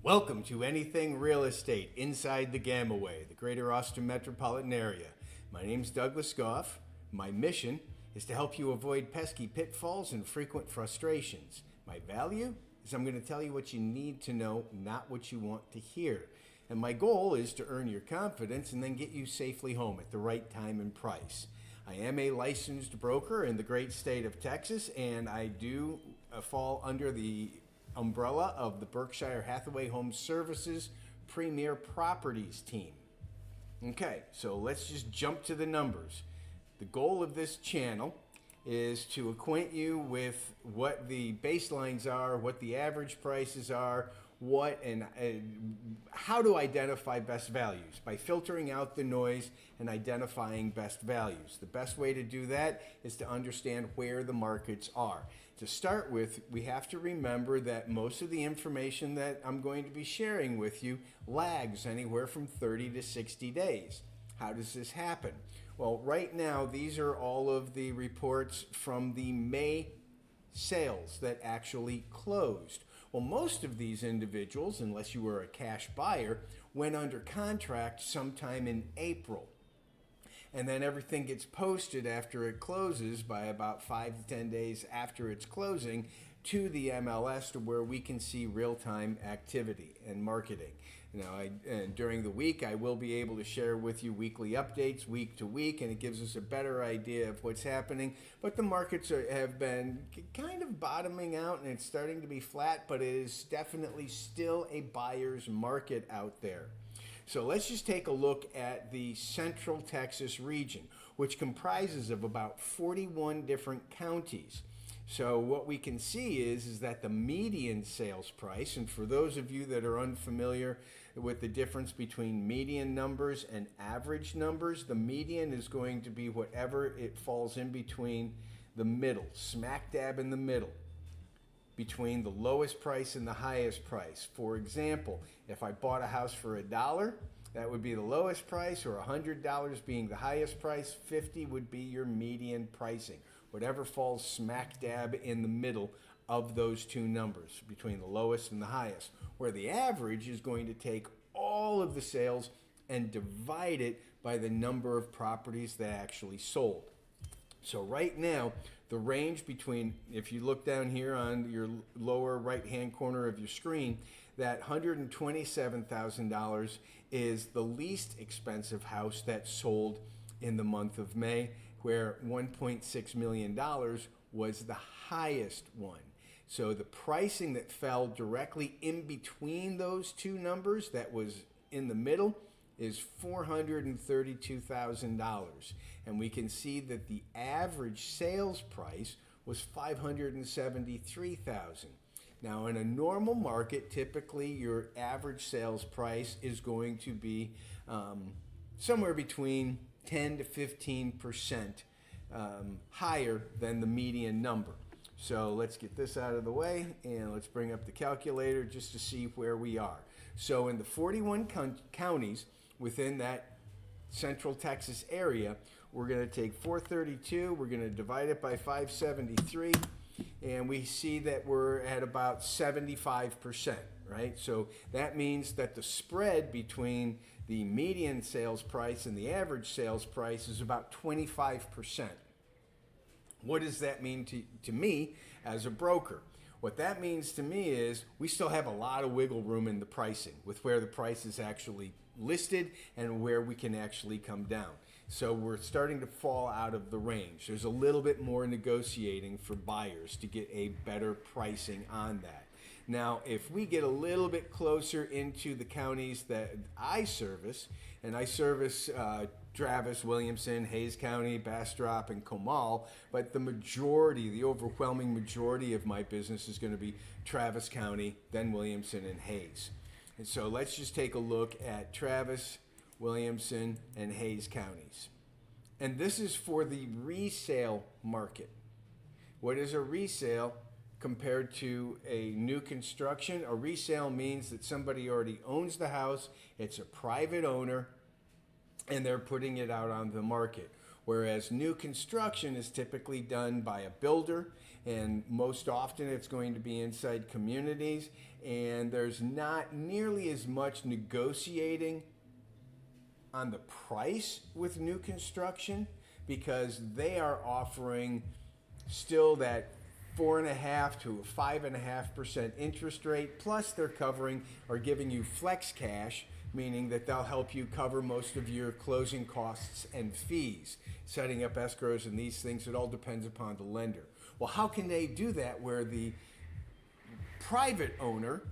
Welcome to Anything Real Estate inside the GAMA Way, the Greater Austin metropolitan area. My name's Douglas Goff. My mission is to help you avoid pesky pitfalls and frequent frustrations. My value is I'm going to tell you what you need to know, not what you want to hear. And my goal is to earn your confidence and then get you safely home at the right time and price. I am a licensed broker in the great state of Texas, and I do fall under the umbrella of the Berkshire Hathaway Home Services Premier Properties team. Okay, so let's just jump to the numbers. The goal of this channel is to acquaint you with what the baselines are, what the average prices are, what and how to identify best values by filtering out the noise and identifying best values. The best way to do that is to understand where the markets are. To start with, we have to remember that most of the information that I'm going to be sharing with you lags anywhere from 30 to 60 days. How does this happen? Well, right now, these are all of the reports from the May sales that actually closed. Well, most of these individuals, unless you were a cash buyer, went under contract sometime in April. And then everything gets posted after it closes by about 5 to 10 days after its closing to the MLS to where we can see real-time activity and marketing. Now, during the week, I will be able to share with you weekly updates week to week, and it gives us a better idea of what's happening. But the markets have been kind of bottoming out, and it's starting to be flat, but it is definitely still a buyer's market out there. So let's just take a look at the Central Texas region, which comprises of about 41 different counties. So what we can see is that the median sales price, and for those of you that are unfamiliar with the difference between median numbers and average numbers, the median is going to be whatever it falls in between the middle, smack dab in the middle, between the lowest price and the highest price. For example, if I bought a house for $1, that would be the lowest price, or $100 being the highest price. 50 would be your median pricing. Whatever falls smack dab in the middle of those two numbers, between the lowest and the highest, where the average is going to take all of the sales and divide it by the number of properties that actually sold. So right now, the range between, if you look down here on your lower right-hand corner of your screen, that $127,000 is the least expensive house that sold in the month of May, where $1.6 million was the highest one. So the pricing that fell directly in between those two numbers, that was in the middle, is $432,000. And we can see that the average sales price was $573,000. Now, in a normal market, typically your average sales price is going to be somewhere between 10 to 15% higher than the median number. So let's get this out of the way and let's bring up the calculator just to see where we are. So in the 41 counties within that Central Texas area, we're going to take 432, we're going to divide it by 573, and we see that we're at about 75%, right? So that means that the spread between the median sales price and the average sales price is about 25%. What does that mean to me as a broker? What that means to me is we still have a lot of wiggle room in the pricing with where the price is actually listed and where we can actually come down. So we're starting to fall out of the range. There's a little bit more negotiating for buyers to get a better pricing on that. Now, if we get a little bit closer into the counties that I service, and I service Travis, Williamson, Hayes County, Bastrop, and Comal, but the overwhelming majority of my business is going to be Travis County, then Williamson, and Hayes. And so let's just take a look at Travis, Williamson, and Hayes counties. And this is for the resale market. What is a resale compared to a new construction? A resale means that somebody already owns the house, it's a private owner, and they're putting it out on the market. whereas new construction is typically done by a builder, and most often it's going to be inside communities, and there's not nearly as much negotiating on the price with new construction because they are offering still that 4.5 to 5.5% interest rate, plus they're covering or giving you flex cash, meaning that they'll help you cover most of your closing costs and fees, setting up escrows and these things. It all depends upon the lender. Well, how can they do that where the private owner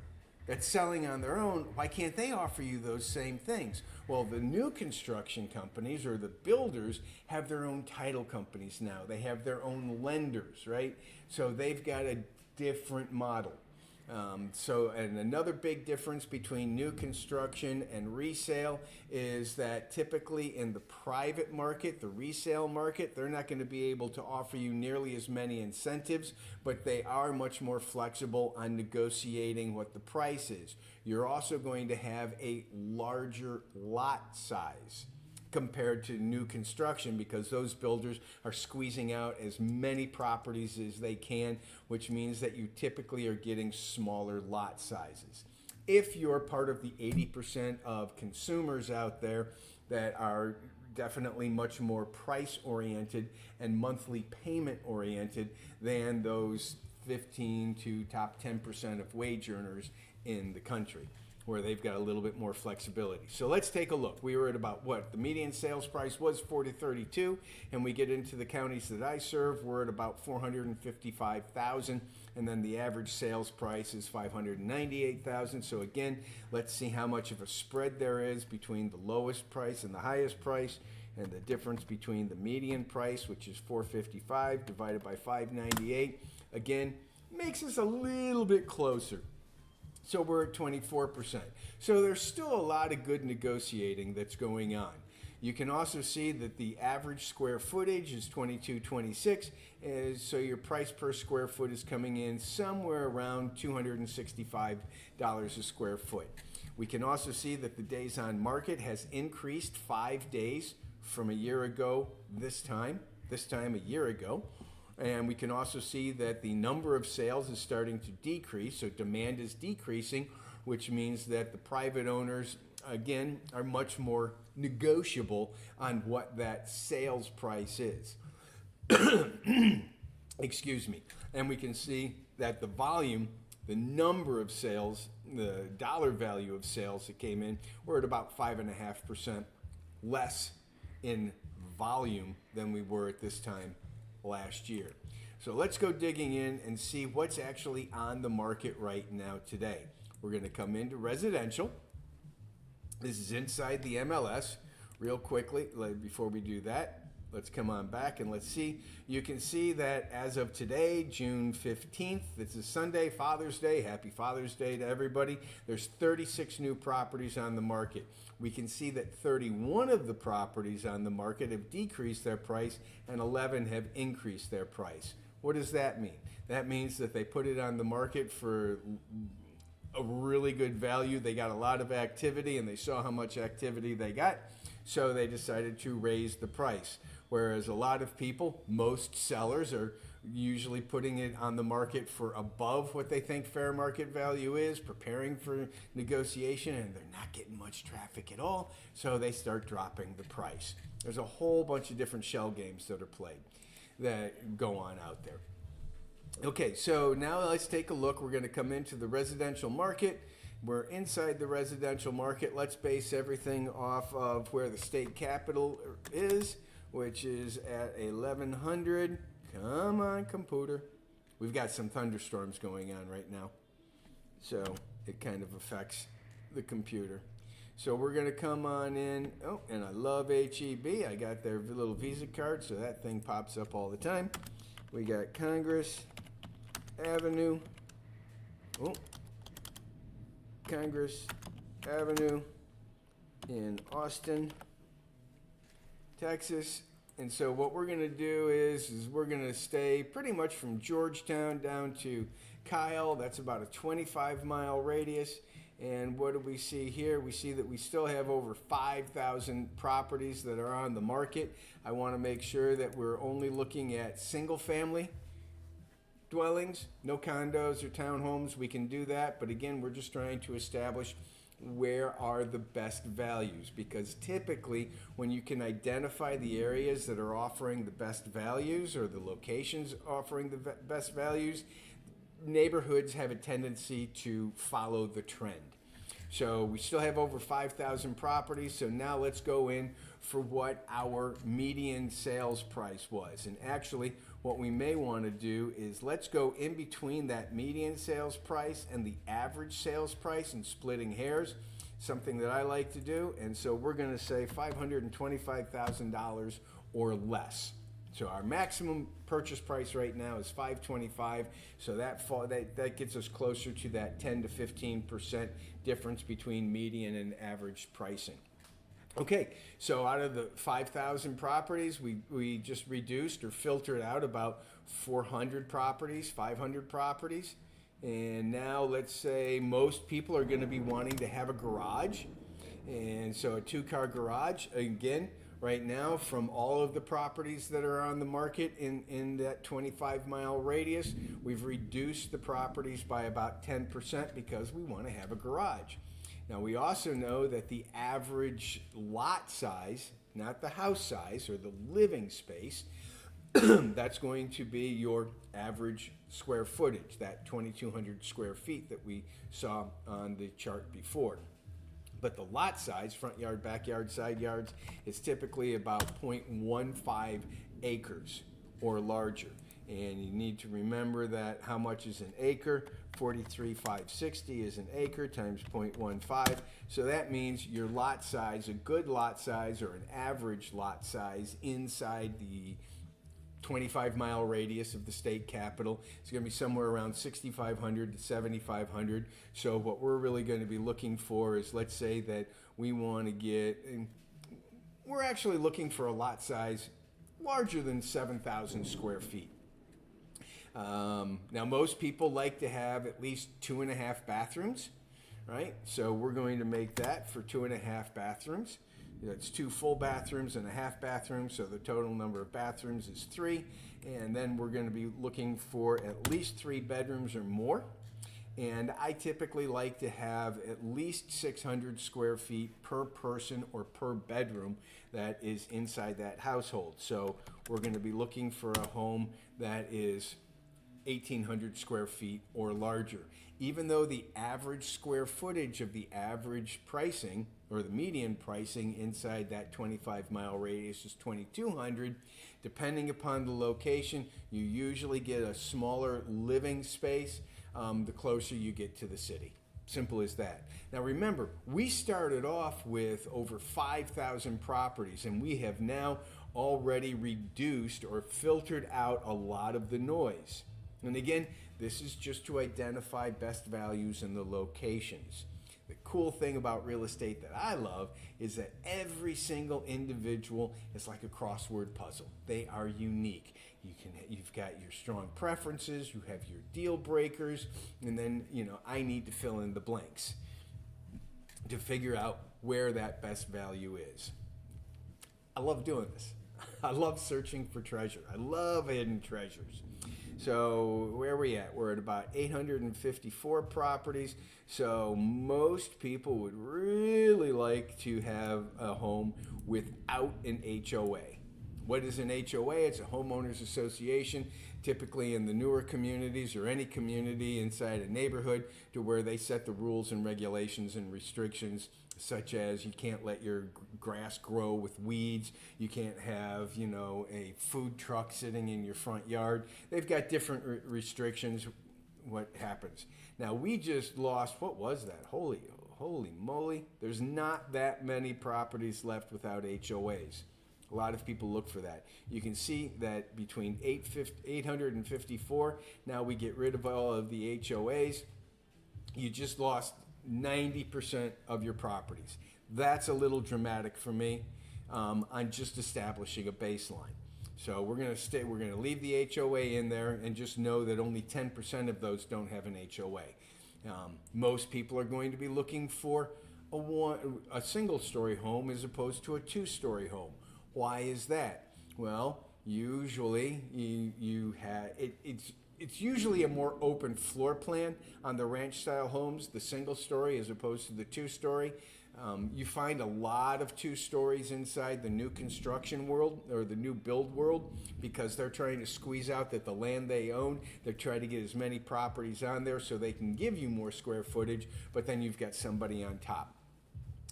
that's selling on their own, why can't they offer you those same things? Well, the new construction companies or the builders have their own title companies now. They have their own lenders, right? So they've got a different model. And another big difference between new construction and resale is that typically in the private market, the resale market, they're not going to be able to offer you nearly as many incentives, but they are much more flexible on negotiating what the price is. You're also going to have a larger lot size compared to new construction because those builders are squeezing out as many properties as they can, which means that you typically are getting smaller lot sizes. If you're part of the 80% of consumers out there that are definitely much more price oriented and monthly payment oriented than those 15 to top 10% of wage earners in the country, where they've got a little bit more flexibility. So let's take a look. We were at about what? The median sales price was $432, and we get into the counties that I serve, we're at about $455,000, and then the average sales price is $598,000. So again, let's see how much of a spread there is between the lowest price and the highest price, and the difference between the median price, which is $455, divided by $598, again, makes us a little bit closer. So we're at 24%. So there's still a lot of good negotiating that's going on. You can also see that the average square footage is 2226, so your price per square foot is coming in somewhere around $265 a square foot. We can also see that the days on market has increased 5 days from a year ago this time a year ago. And we can also see that the number of sales is starting to decrease, so demand is decreasing, which means that the private owners, again, are much more negotiable on what that sales price is. Excuse me. And we can see that the volume, the number of sales, the dollar value of sales that came in, were at about 5.5% less in volume than we were at this time last year. So let's go digging in and see what's actually on the market right now today. We're going to come into residential. This is inside the MLS. Real quickly, before we do that, let's come on back and let's see. You can see that as of today, June 15th, this is Sunday, Father's Day. Happy Father's Day to everybody. There's 36 new properties on the market. We can see that 31 of the properties on the market have decreased their price and 11 have increased their price. What does that mean? That means that they put it on the market for a really good value. They got a lot of activity and they saw how much activity they got, so they decided to raise the price. Whereas a lot of people, most sellers, are usually putting it on the market for above what they think fair market value is, preparing for negotiation, and they're not getting much traffic at all, so they start dropping the price. There's a whole bunch of different shell games that are played that go on out there. Okay, so now let's take a look. We're going to come into the residential market. We're inside the residential market. Let's base everything off of where the state capital is, which is at 1100. Come on, computer. We've got some thunderstorms going on right now, so it kind of affects the computer. So we're going to come on in. Oh, and I love HEB. I got their little Visa card, so that thing pops up all the time. We got Congress Avenue. Oh, Congress Avenue in Austin, Texas. And so what we're going to do is we're going to stay pretty much from Georgetown down to Kyle. That's about a 25-mile radius. And what do we see here? We see that we still have over 5,000 properties that are on the market. I want to make sure that we're only looking at single-family dwellings, no condos or townhomes. We can do that, but again, we're just trying to establish where are the best values, because typically when you can identify the areas that are offering the best values or the locations offering the best values, neighborhoods have a tendency to follow the trend. So we still have over 5,000 properties, so now let's go in for what our median sales price was. And actually, what we may want to do is let's go in between that median sales price and the average sales price and splitting hairs, something that I like to do. And so we're going to say $525,000 or less. So our maximum purchase price right now is $525,000. So that gets us closer to that 10 to 15% difference between median and average pricing. Okay, so out of the 5,000 properties, we just reduced or filtered out about 400 properties, 500 properties. And now let's say most people are going to be wanting to have a garage. And so a 2-car garage, again, right now from all of the properties that are on the market in that 25-mile radius, we've reduced the properties by about 10% because we want to have a garage. Now, we also know that the average lot size, not the house size or the living space, that's going to be your average square footage, that 2,200 square feet that we saw on the chart before. But the lot size, front yard, backyard, side yards, is typically about 0.15 acres or larger. And you need to remember that how much is an acre? 43,560 is an acre times 0.15. So that means your lot size, a good lot size or an average lot size inside the 25-mile radius of the state capital is going to be somewhere around 6,500 to 7,500. So what we're really going to be looking for is, let's say that we want to get, we're actually looking for a lot size larger than 7,000 square feet. Now, most people like to have at least 2.5 bathrooms, right? So we're going to make that for 2.5 bathrooms. It's 2 full bathrooms and a half bathroom, so the total number of bathrooms is 3. And then we're going to be looking for at least 3 bedrooms or more. And I typically like to have at least 600 square feet per person or per bedroom that is inside that household. So we're going to be looking for a home that is 1,800 square feet or larger. Even though the average square footage of the average pricing or the median pricing inside that 25-mile radius is 2,200, depending upon the location, you usually get a smaller living space the closer you get to the city. Simple as that. Now remember, we started off with over 5,000 properties, and we have now already reduced or filtered out a lot of the noise. And again, this is just to identify best values in the locations. The cool thing about real estate that I love is that every single individual is like a crossword puzzle. They are unique. You've got your strong preferences, you have your deal breakers, and then, I need to fill in the blanks to figure out where that best value is. I love doing this. I love searching for treasure. I love hidden treasures. So where are we at? We're at about 854 properties. So most people would really like to have a home without an HOA. What is an HOA? It's a homeowners association, typically in the newer communities or any community inside a neighborhood, to where they set the rules and regulations and restrictions, such as you can't let your grass grow with weeds, you can't have, a food truck sitting in your front yard. They've got different restrictions. What happens? Now, we just lost, what was that? Holy moly. There's not that many properties left without HOAs. A lot of people look for that. You can see that between 854, now we get rid of all of the HOAs. You just lost 90% of your properties. That's a little dramatic for me. on just establishing a baseline. So we're going to leave the HOA in there and just know that only 10% of those don't have an HOA. Most people are going to be looking for a single-story home as opposed to a two-story home. Why is that? Well, usually it's usually a more open floor plan on the ranch-style homes, the single-story as opposed to the two-story. You find a lot of two stories inside the new construction world or the new build world because they're trying to squeeze out that the land they own. They're trying to get as many properties on there so they can give you more square footage, but then you've got somebody on top.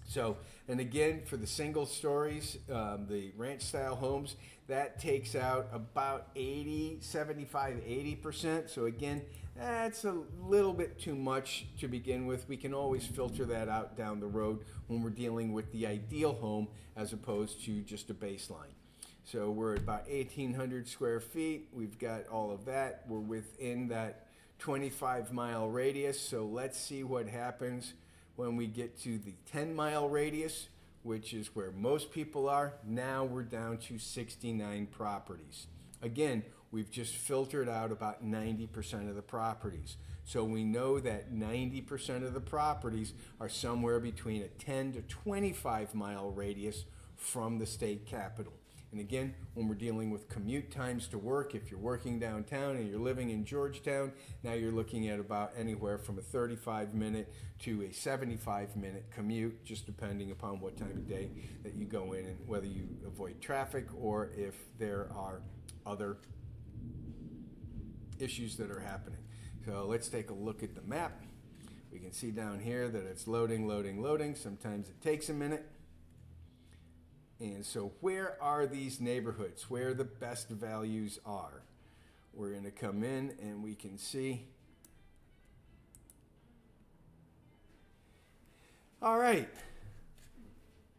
So, and again, for the single stories, the ranch style homes, that takes out about 80%. So again, that's a little bit too much to begin with. We can always filter that out down the road when we're dealing with the ideal home as opposed to just a baseline. So we're at about 1,800 square feet. We've got all of that. We're within that 25-mile radius. So let's see what happens when we get to the 10-mile radius, which is where most people are. Now we're down to 69 properties. Again, we've just filtered out about 90% of the properties. So we know that 90% of the properties are somewhere between a 10 to 25-mile radius from the state capital. And again, when we're dealing with commute times to work, if you're working downtown and you're living in Georgetown, now you're looking at about anywhere from a 35-minute to a 75-minute commute, just depending upon what time of day that you go in and whether you avoid traffic or if there are other issues that are happening. So let's take a look at the map. We can see down here that it's loading. Sometimes it takes a minute. And so where are these neighborhoods? Where the best values are? We're going to come in and we can see. All right,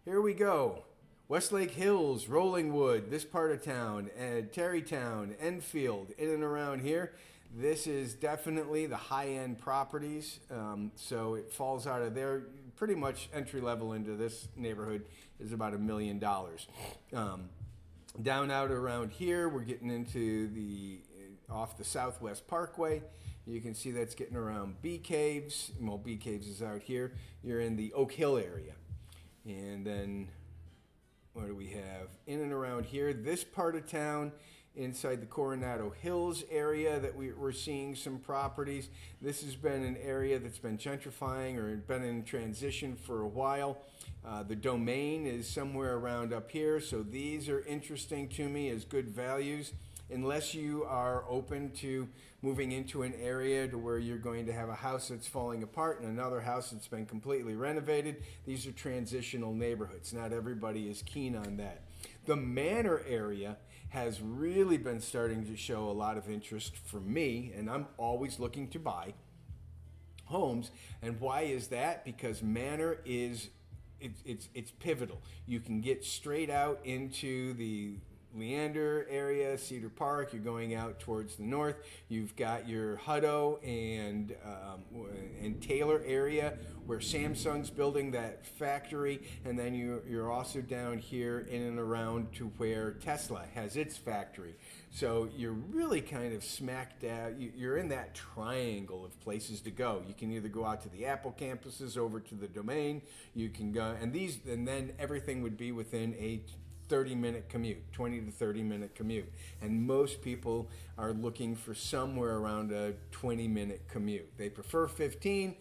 here we go. Westlake Hills, Rollingwood, this part of town, and Terrytown, Enfield, in and around here. This is definitely the high-end properties, so it falls out of there. Pretty much entry level into this neighborhood is about $1 million. Down out around here, we're getting into off the Southwest Parkway. You can see that's getting around Bee Caves. Well, Bee Caves is out here. You're in the Oak Hill area. And then what do we have? In and around here, this part of town, inside the Coronado Hills area that we're seeing some properties. This has been an area that's been gentrifying or been in transition for a while. The Domain is somewhere around up here, so these are interesting to me as good values. Unless you are open to moving into an area to where you're going to have a house that's falling apart and another house that's been completely renovated, these are transitional neighborhoods. Not everybody is keen on that. The Manor area has really been starting to show a lot of interest for me, and I'm always looking to buy homes. And why is that? Because Manor is it's pivotal. You can get straight out into the Leander area, Cedar Park. You're going out towards the north. You've got your Hutto and Taylor area where Samsung's building that factory, and then you're also down here in and around to where Tesla has its factory. So you're really kind of smack dab. You're in that triangle of places to go. You can either go out to the Apple campuses, over to the Domain. You can go, and then everything would be within a 30-minute commute, 20 to 30-minute commute. And most people are looking for somewhere around a 20-minute commute. They prefer 15,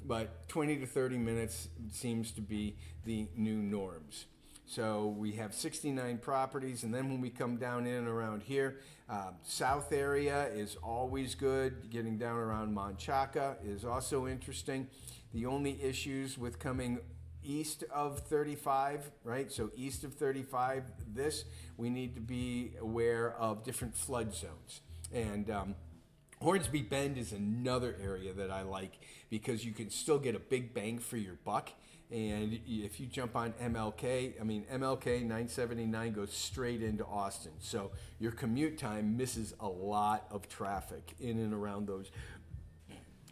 but 20 to 30 minutes seems to be the new norms. So we have 69 properties, and then when we come down in and around here, south area is always good. Getting down around Manchaca is also interesting. The only issues with coming east of 35, right? So east of 35, we need to be aware of different flood zones. And Hornsby Bend is another area that I like because you can still get a big bang for your buck. And if you jump on MLK 979 goes straight into Austin. So your commute time misses a lot of traffic in and around those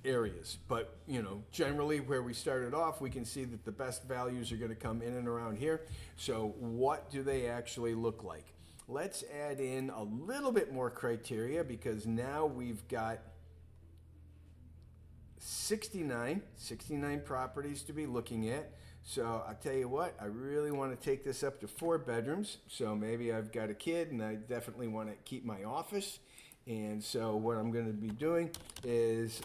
areas. But, you know, generally where we started off, we can see that the best values are going to come in and around here. So what do they actually look like? Let's add in a little bit more criteria, because now we've got 69 properties to be looking at. So I'll tell you what, I really want to take this up to 4 bedrooms. So maybe I've got a kid and I definitely want to keep my office. And so what I'm going to be doing is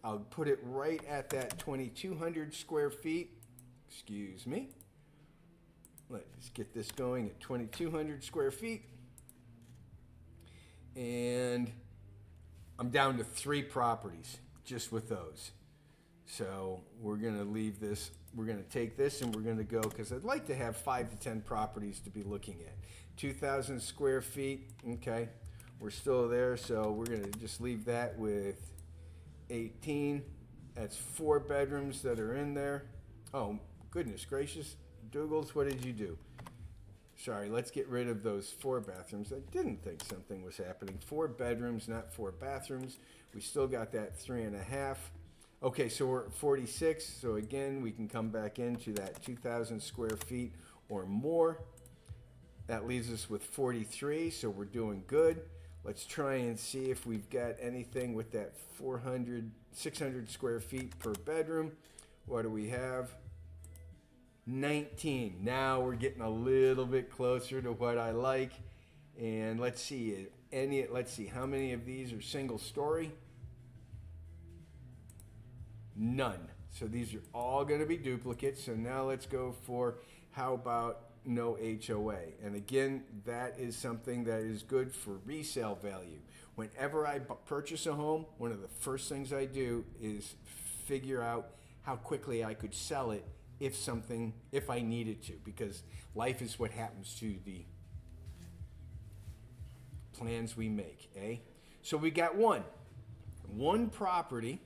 I'll put it right at that 2,200 square feet. Excuse me. Let's get this going at 2,200 square feet. And I'm down to 3 properties just with those. So we're going to leave this. We're going to take this and we're going to go, because I'd like to have 5 to 10 properties to be looking at. 2,000 square feet. Okay. We're still there, so we're going to just leave that with 18. That's 4 bedrooms that are in there. Oh, goodness gracious. Douglas, what did you do? Sorry, let's get rid of those 4 bathrooms. I didn't think something was happening. 4 bedrooms, not 4 bathrooms. We still got that 3.5. Okay, so we're at 46. So again, we can come back into that 2,000 square feet or more. That leaves us with 43, so we're doing good. Let's try and see if we've got anything with that 600 square feet per bedroom. What do we have? 19. Now we're getting a little bit closer to what I like. And let's see, how many of these are single story? None. So these are all going to be duplicates. So now let's go for, how about no HOA? And again, that is something that is good for resale value. Whenever I purchase a home, one of the first things I do is figure out how quickly I could sell it if I needed to, because life is what happens to the plans we make, eh? So we got one property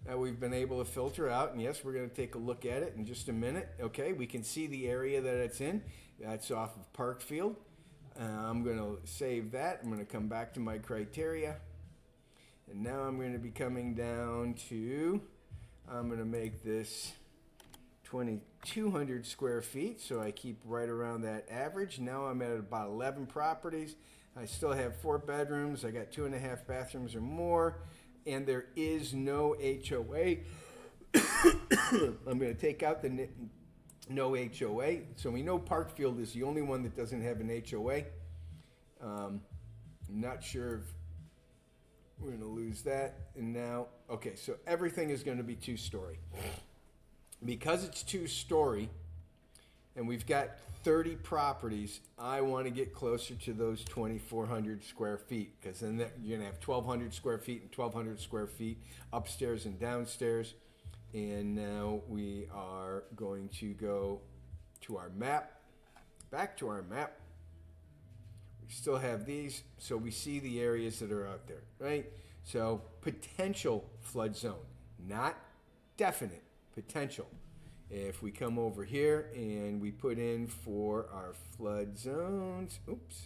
that we've been able to filter out, and yes, we're going to take a look at it in just a minute. Okay, we can see the area that it's in. That's off of Parkfield. I'm going to save that. I'm going to come back to my criteria, and now I'm going to be coming down to, I'm going to make this 2,200 square feet, so I keep right around that average. Now I'm at about 11 properties. I still have 4 bedrooms. I got 2.5 bathrooms or more. And there is no HOA. I'm going to take out the no HOA. So we know Parkfield is the only one that doesn't have an HOA. I'm not sure if we're going to lose that. And now, okay, so everything is going to be 2-story. Because it's 2-story and we've got 30 properties, I want to get closer to those 2,400 square feet, because then you're going to have 1,200 square feet and 1,200 square feet upstairs and downstairs. And now we are going to go to our map, back to our map. We still have these, so we see the areas that are out there, right? So potential flood zone, not definite, potential. If we come over here and we put in for our flood zones, oops,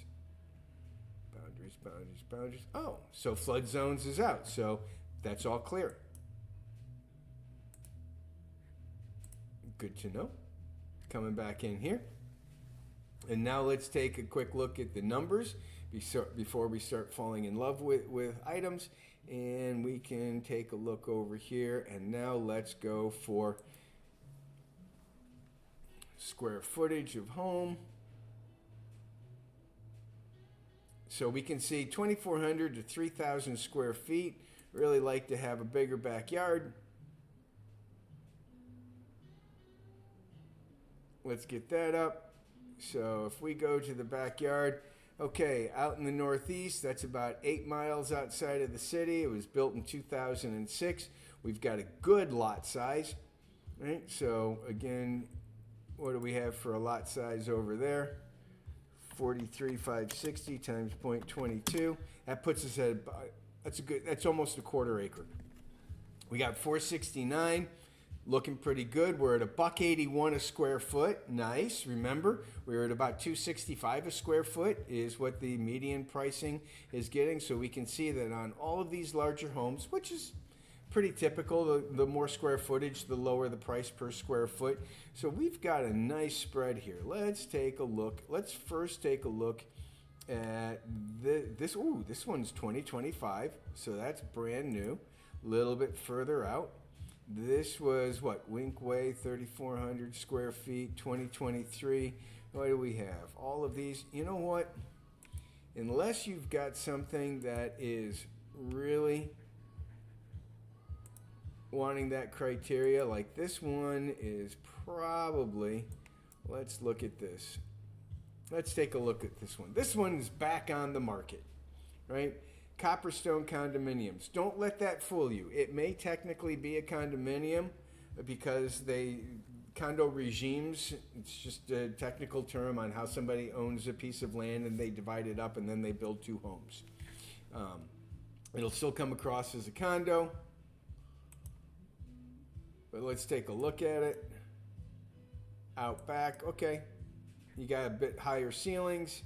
boundaries. Oh, so flood zones is out. So that's all clear. Good to know. Coming back in here. And now let's take a quick look at the numbers before we start falling in love with items. And we can take a look over here. And now let's go for square footage of home. So we can see 2,400 to 3,000 square feet. Really like to have a bigger backyard. Let's get that up. So if we go to the backyard, okay, out in the Northeast, that's about 8 miles outside of the city. It was built in 2006. We've got a good lot size, right? So again, what do we have for a lot size over there? 43,560 times 0.22. That puts us at about, that's almost a quarter acre. We got 469, looking pretty good. We're at $181 a square foot. Nice. Remember, we were at about $265 a square foot is what the median pricing is getting. So we can see that on all of these larger homes, which is pretty typical. The more square footage, the lower the price per square foot. So we've got a nice spread here. Let's take a look. Let's first take a look at this. Ooh, this one's 2025, so that's brand new. A little bit further out. This was what? Winkway, 3,400 square feet, 2023. What do we have? All of these. You know what? Unless you've got something that is really wanting that criteria, like this one is probably, let's look at this. Let's take a look at this one. This one is back on the market, right? Copperstone condominiums. Don't let that fool you. It may technically be a condominium because condo regimes, it's just a technical term on how somebody owns a piece of land and they divide it up and then they build two homes. It'll still come across as a condo, but let's take a look at it. Out back, okay. You got a bit higher ceilings.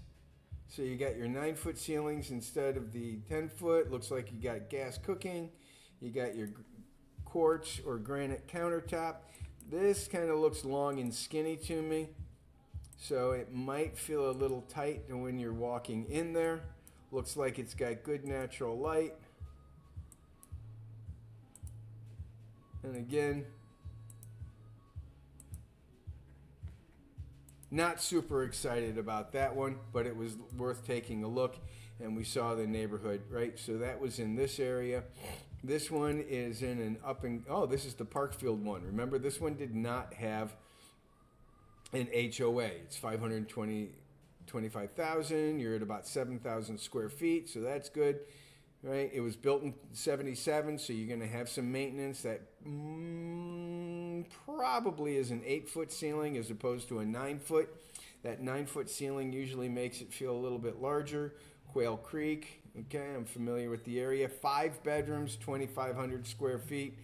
So you got your 9-foot ceilings instead of the 10-foot. Looks like you got gas cooking. You got your quartz or granite countertop. This kind of looks long and skinny to me. So it might feel a little tight when you're walking in there. Looks like it's got good natural light. And again, not super excited about that one, but it was worth taking a look, and we saw the neighborhood, right? So that was in this area. This one is in an this is the Parkfield one. Remember, this one did not have an HOA. It's 525,000. You're at about 7,000 square feet, so that's good, right? It was built in 77, so you're going to have some maintenance. That probably is an 8-foot ceiling as opposed to a 9-foot. That 9-foot ceiling usually makes it feel a little bit larger. Quail Creek, okay, I'm familiar with the area. 5 bedrooms, 2,500 square feet,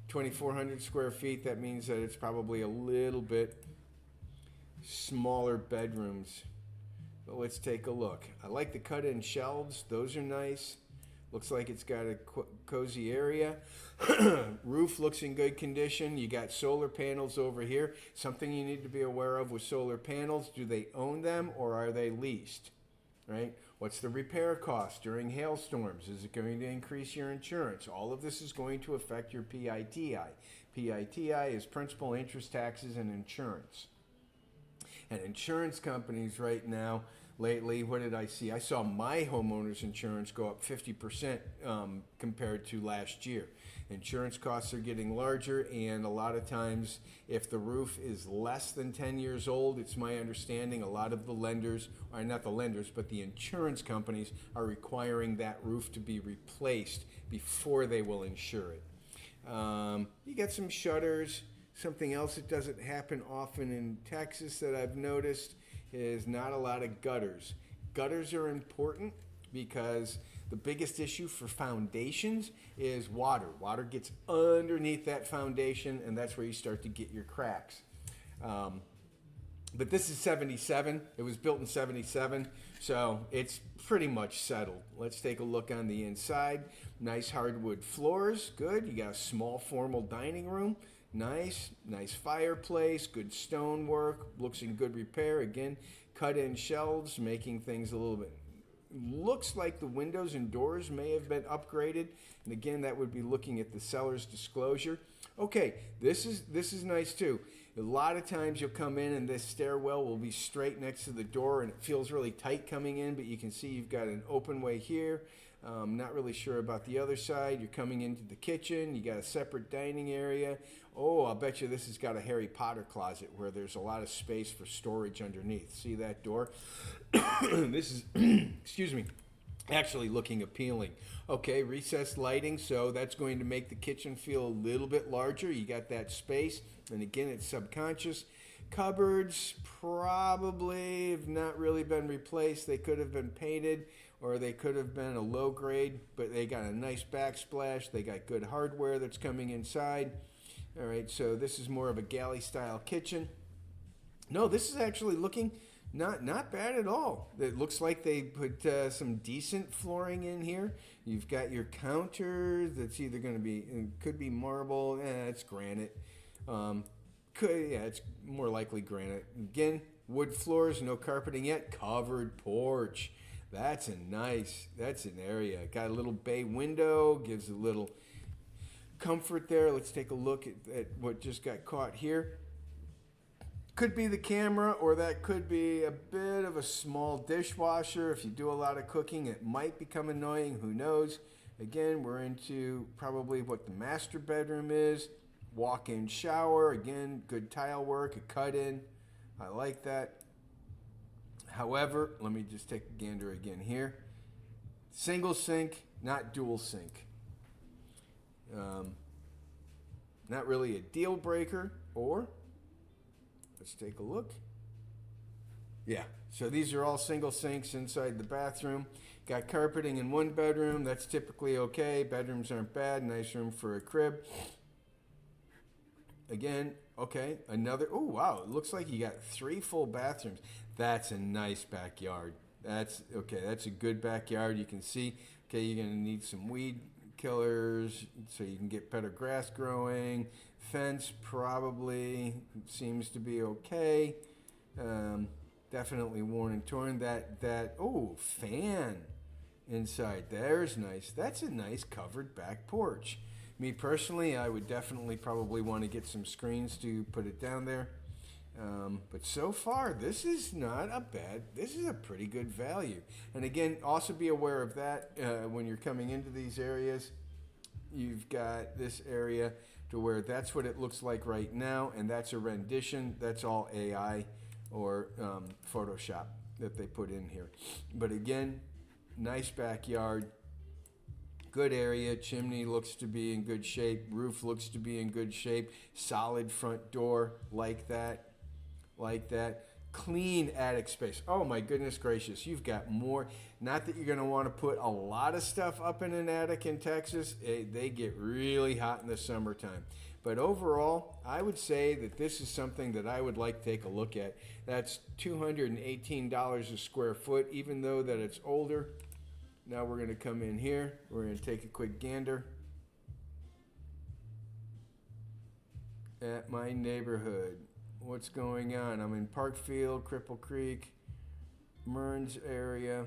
2,400 square feet. That means that it's probably a little bit smaller bedrooms. But let's take a look. I like the cut-in shelves. Those are nice. Looks like it's got a cozy area. Roof looks in good condition. You got solar panels over here. Something you need to be aware of with solar panels, do they own them or are they leased? Right? What's the repair cost during hailstorms? Is it going to increase your insurance? All of this is going to affect your PITI. PITI is principal, interest, taxes, and insurance. And insurance companies right now, lately, what did I see? I saw my homeowner's insurance go up 50% compared to last year. Insurance costs are getting larger, and a lot of times, if the roof is less than 10 years old, it's my understanding a lot of the lenders, or not the lenders, but the insurance companies are requiring that roof to be replaced before they will insure it. You got some shutters. Something else that doesn't happen often in Texas that I've noticed is not a lot of gutters. Gutters are important because the biggest issue for foundations is water. Water gets underneath that foundation, and that's where you start to get your cracks. But this is 77. It was built in 77, so it's pretty much settled. Let's take a look on the inside. Nice hardwood floors, good. You got a small formal dining room. Nice fireplace, good stonework, looks in good repair. Again, cut-in shelves, making things a little bit, looks like the windows and doors may have been upgraded. And again, that would be looking at the seller's disclosure. Okay, this is nice too. A lot of times you'll come in and this stairwell will be straight next to the door and it feels really tight coming in, but you can see you've got an open way here. Not really sure about the other side. You're coming into the kitchen. You got a separate dining area. Oh, I'll bet you this has got a Harry Potter closet where there's a lot of space for storage underneath. See that door? This is, excuse me, actually looking appealing. Okay, recessed lighting, so that's going to make the kitchen feel a little bit larger. You got that space, and again, it's subconscious. Cupboards probably have not really been replaced. They could have been painted, or they could have been a low grade, but they got a nice backsplash. They got good hardware that's coming inside. All right, so this is more of a galley style kitchen. No, this is actually looking Not bad at all. It looks like they put some decent flooring in here. You've got your counter that's either going to be, could be marble, it's granite. It's more likely granite. Again, wood floors, no carpeting yet. Covered porch. That's an area. Got a little bay window, gives a little comfort there. Let's take a look at what just got caught here. Could be the camera, or that could be a bit of a small dishwasher. If you do a lot of cooking, it might become annoying. Who knows? Again, we're into probably what the master bedroom is. Walk-in shower. Again, good tile work, a cut-in. I like that. However, let me just take a gander again here. Single sink, not dual sink. Not really a deal breaker, or let's take a look. Yeah, so these are all single sinks inside the bathroom. Got carpeting in one bedroom. That's typically okay. Bedrooms aren't bad. Nice room for a crib. Again, okay, another. Oh, wow. It looks like you got 3 full bathrooms. That's a nice backyard. That's okay. That's a good backyard. You can see, okay, you're going to need some weed killers so you can get better grass growing. Fence probably seems to be okay. Definitely worn and torn. Oh, fan inside. There's nice. That's a nice covered back porch. Me personally, I would definitely probably want to get some screens to put it down there. But so far, this is not a bad, this is a pretty good value. And again, also be aware of that when you're coming into these areas. You've got this area to where that's what it looks like right now, and that's a rendition. That's all AI or Photoshop that they put in here. But again, nice backyard. Good area. Chimney looks to be in good shape. Roof looks to be in good shape. Solid front door, like that. Like that. Clean attic space. Oh my goodness gracious. You've got more. Not that you're going to want to put a lot of stuff up in an attic in Texas. They get really hot in the summertime. But overall, I would say that this is something that I would like to take a look at. That's $218 a square foot, even though that it's older. Now we're going to come in here. We're going to take a quick gander at my neighborhood. What's going on? I'm in Parkfield, Cripple Creek, Mearns area.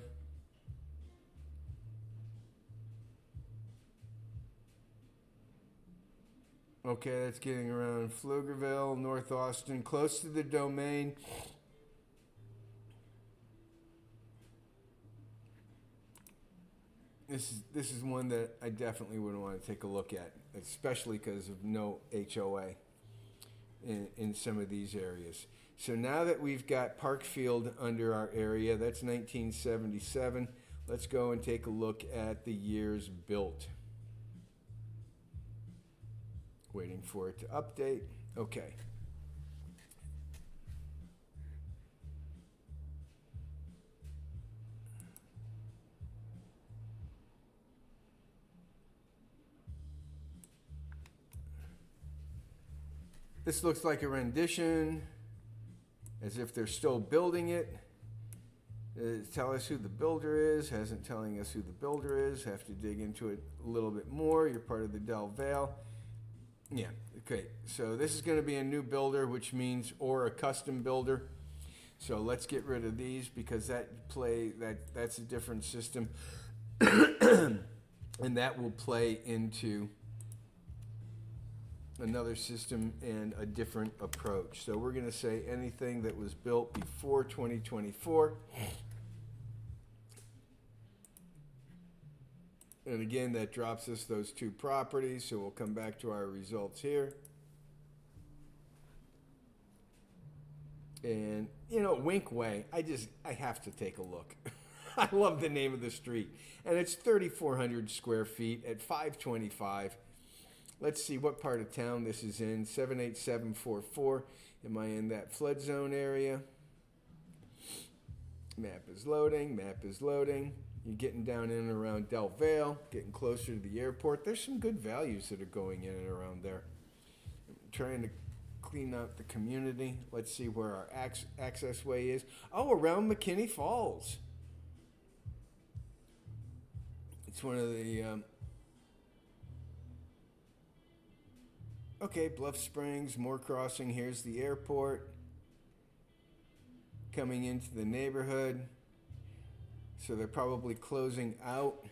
Okay, that's getting around Pflugerville, North Austin, close to the Domain. This is one that I definitely would want to take a look at, especially because of no HOA in some of these areas. So now that we've got Parkfield under our area, that's 1977. Let's go and take a look at the years built. Waiting for it to update. Okay. This looks like a rendition, as if they're still building it. Tell us who the builder is. Hasn't telling us who the builder is. Have to dig into it a little bit more. You're part of the Del Valle. Yeah, okay. So this is going to be a new builder, which means, or a custom builder. So let's get rid of these because that's a different system. And that will play into another system and a different approach. So we're going to say anything that was built before 2024. And again, that drops us those 2 properties. So we'll come back to our results here. And, you know, Wink Way, I have to take a look. I love the name of the street. And it's 3,400 square feet at 525. Let's see what part of town this is in. 78744. Am I in that flood zone area? Map is loading. Map is loading. You're getting down in and around Del Valle, getting closer to the airport. There's some good values that are going in and around there. I'm trying to clean out the community. Let's see where our access way is. Oh, around McKinney Falls. It's one of the... okay, Bluff Springs, Moore Crossing. Here's the airport. Coming into the neighborhood. So they're probably closing out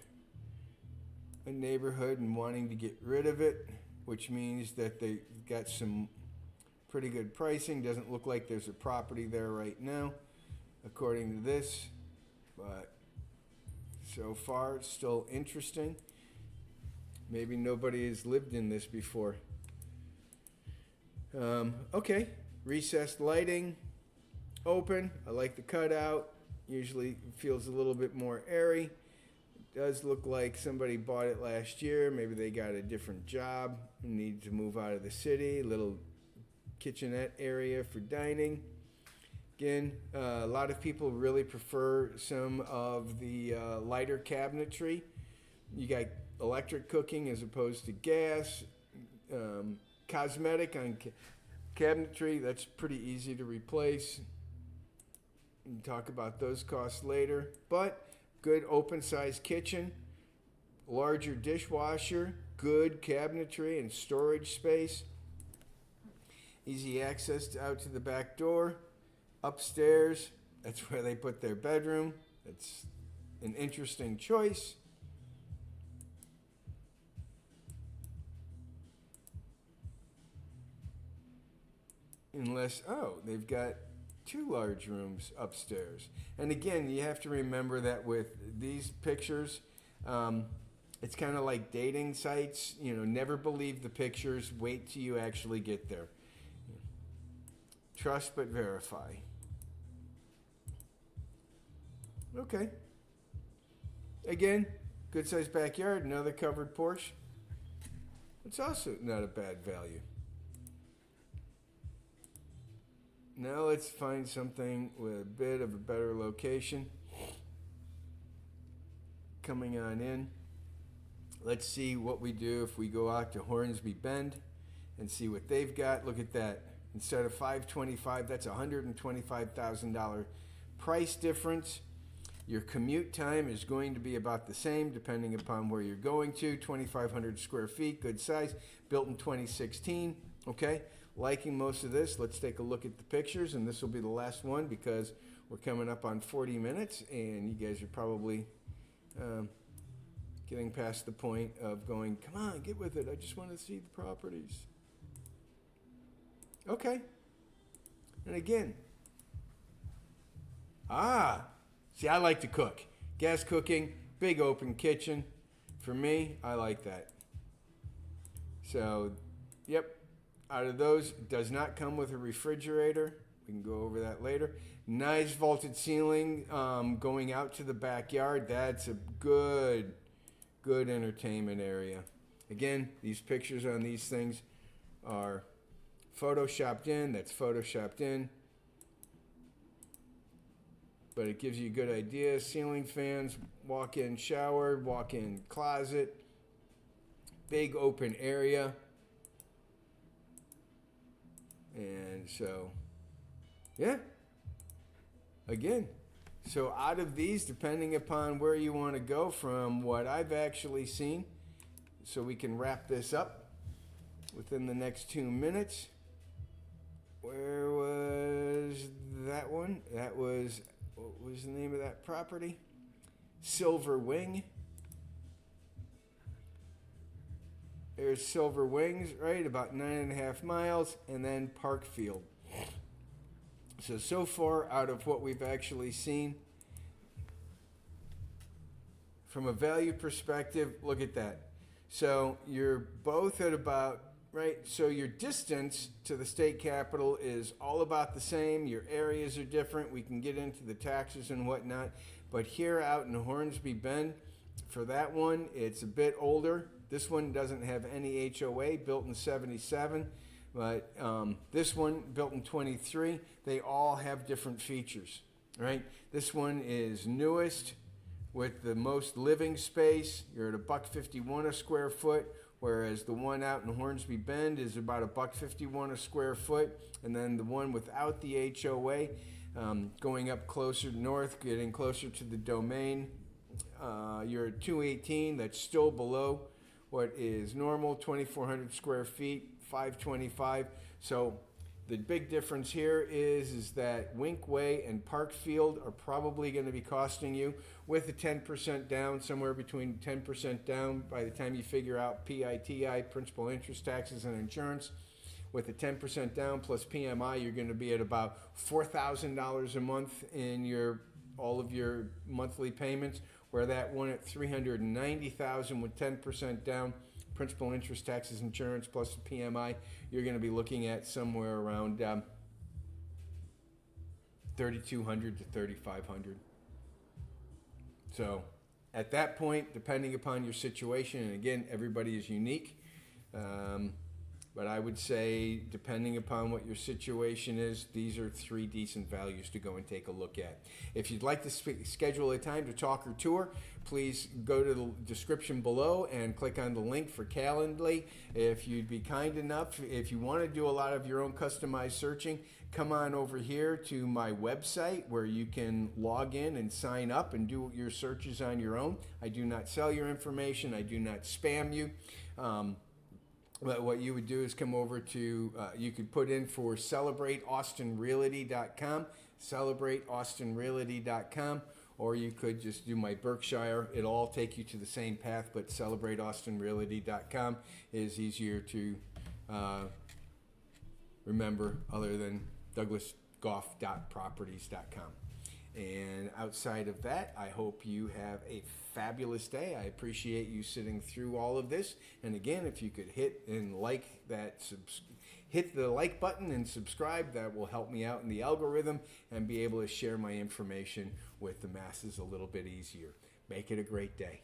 a neighborhood and wanting to get rid of it, which means that they got some pretty good pricing. Doesn't look like there's a property there right now, according to this, but so far it's still interesting. Maybe nobody has lived in this before. Okay, recessed lighting, open. I like the cutout. Usually feels a little bit more airy. It does look like somebody bought it last year. Maybe they got a different job and need to move out of the city. Little kitchenette area for dining. Again, a lot of people really prefer some of the lighter cabinetry. You got electric cooking as opposed to gas. Cosmetic on cabinetry, that's pretty easy to replace. We can talk about those costs later. But good open-sized kitchen, larger dishwasher, good cabinetry and storage space. Easy access out to the back door. Upstairs, that's where they put their bedroom. That's an interesting choice. Unless, oh, they've got 2 large rooms upstairs. And again, you have to remember that with these pictures, it's kind of like dating sites. You know, never believe the pictures. Wait till you actually get there. Trust but verify. Okay. Again, good sized backyard, another covered porch. It's also not a bad value. Now let's find something with a bit of a better location. Coming on in. Let's see what we do if we go out to Hornsby Bend and see what they've got. Look at that. Instead of $525,000, that's $125,000 price difference. Your commute time is going to be about the same depending upon where you're going to. 2,500 square feet, good size, built in 2016. Okay, liking most of this. Let's take a look at the pictures, and this will be the last one because we're coming up on 40 minutes, and you guys are probably getting past the point of going, come on, get with it. I just want to see the properties. Okay. And again, see, I like to cook. Gas cooking, big open kitchen. For me, I like that. So, yep. Out of those, it does not come with a refrigerator. We can go over that later. Nice vaulted ceiling going out to the backyard. That's a good entertainment area. Again, these pictures on these things are photoshopped in. That's photoshopped in. But it gives you a good idea. Ceiling fans, walk-in shower, walk-in closet, big open area. And so, yeah. Again, so out of these, depending upon where you want to go from what I've actually seen, so we can wrap this up within the next 2 minutes. Where was that one? That was, what was the name of that property? Silver Wing. There's Silver Wings, right? About 9.5 miles, and then Parkfield. So far out of what we've actually seen, from a value perspective, look at that. So you're both at about, right? So your distance to the state capital is all about the same. Your areas are different. We can get into the taxes and whatnot. But here out in Hornsby Bend, for that one, it's a bit older. This one doesn't have any HOA, built in 77. But this one, built in 23, they all have different features, right? This one is newest with the most living space. You're at $1.51 a square foot whereas the one out in Hornsby Bend is about $1.51 a square foot, and then the one without the HOA, going up closer north, getting closer to the domain, you're at 218. That's still below what is normal, 2,400 square feet, 525. So the big difference here is that Wink Way and Parkfield are probably going to be costing you, with a 10% down, somewhere between 10% down by the time you figure out PITI, principal, interest, taxes, and insurance. With a 10% down plus PMI, you're going to be at about $4,000 a month in all of your monthly payments, where that one at $390,000 with 10% down, principal, interest, taxes, insurance, plus the PMI, you're going to be looking at somewhere around $3,200 to $3,500. So at that point, depending upon your situation, and again, everybody is unique, but I would say, depending upon what your situation is, these are 3 decent values to go and take a look at. If you'd like to schedule a time to talk or tour, please go to the description below and click on the link for Calendly. If you'd be kind enough, if you want to do a lot of your own customized searching, come on over here to my website where you can log in and sign up and do your searches on your own. I do not sell your information. I do not spam you. But what you would do is come over to, you could put in for celebrateaustinrealty.com, celebrateaustinrealty.com, or you could just do my Berkshire. It'll all take you to the same path, but celebrateaustinrealty.com is easier to remember, other than douglasgoff.properties.com. And outside of that, I hope you have a fabulous day. I appreciate you sitting through all of this. And again, if you could hit the like button and subscribe, that will help me out in the algorithm and be able to share my information with the masses a little bit easier. Make it a great day.